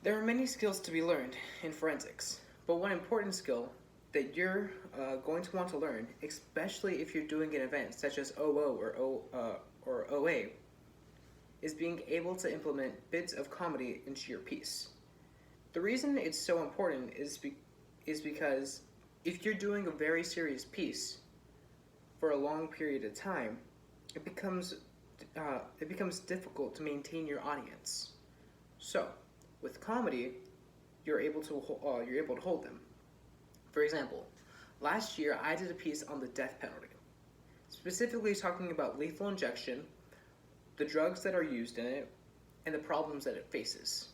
There are many skills to be learned in forensics, but one important skill that you're going to want to learn, especially if you're doing an event such as OO or OA, is being able to implement bits of comedy into your piece. The reason it's so important is because if you're doing a very serious piece for a long period of time, it becomes difficult to maintain your audience. So, with comedy, you're able to hold them. For example, last year I did a piece on the death penalty, specifically talking about lethal injection, the drugs that are used in it, and the problems that it faces.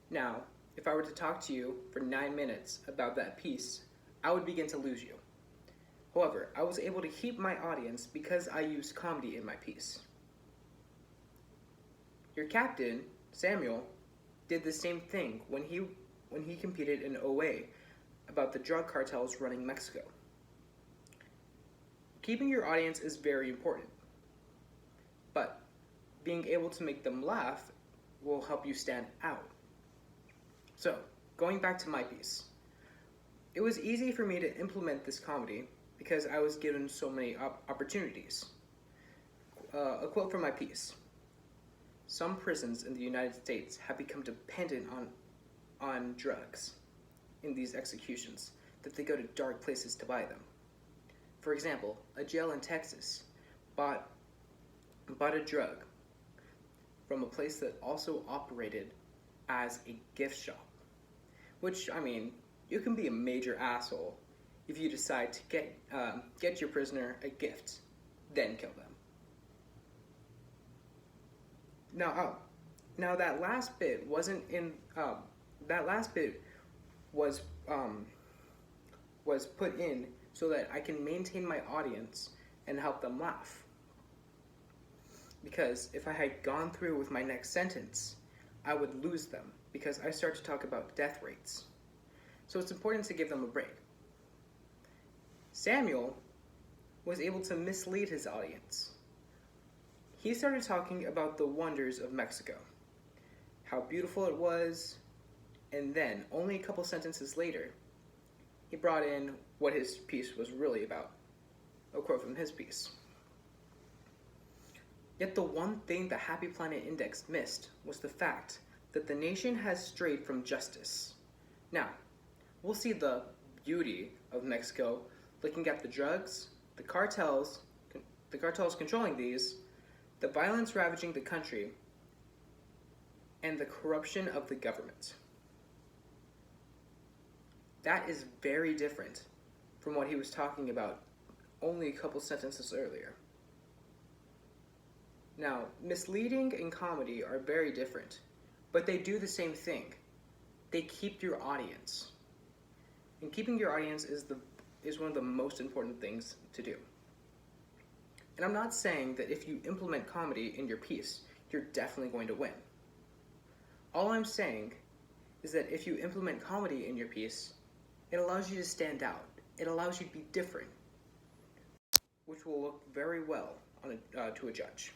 Now, if I were to talk to you for 9 minutes about that piece, I would begin to lose you. However, I was able to keep my audience because I used comedy in my piece. Your captain, Samuel, did the same thing when he competed in OA about the drug cartels running Mexico. Keeping your audience is very important, but being able to make them laugh will help you stand out. So, going back to my piece, it was easy for me to implement this comedy because I was given so many opportunities. A quote from my piece: "Some prisons in the United States have become dependent on drugs in these executions, that they go to dark places to buy them. For example, a jail in Texas bought a drug from a place that also operated as a gift shop." Which, I mean, you can be a major asshole if you decide to get your prisoner a gift, then kill them. Now that last bit wasn't in. That last bit was put in so that I can maintain my audience and help them laugh. Because if I had gone through with my next sentence, I would lose them because I start to talk about death rates. So it's important to give them a break. Samuel was able to mislead his audience. He started talking about the wonders of Mexico, how beautiful it was, and then, only a couple sentences later, he brought in what his piece was really about. A quote from his piece: "Yet the one thing the Happy Planet Index missed was the fact that the nation has strayed from justice. Now, we'll see the beauty of Mexico looking at the drugs, the cartels controlling these, the violence ravaging the country, and the corruption of the government." That is very different from what he was talking about only a couple sentences earlier. Now, misleading and comedy are very different, but they do the same thing. They keep your audience. And keeping your audience is one of the most important things to do. And I'm not saying that if you implement comedy in your piece, you're definitely going to win. All I'm saying is that if you implement comedy in your piece, it allows you to stand out. It allows you to be different, which will look very well to a judge.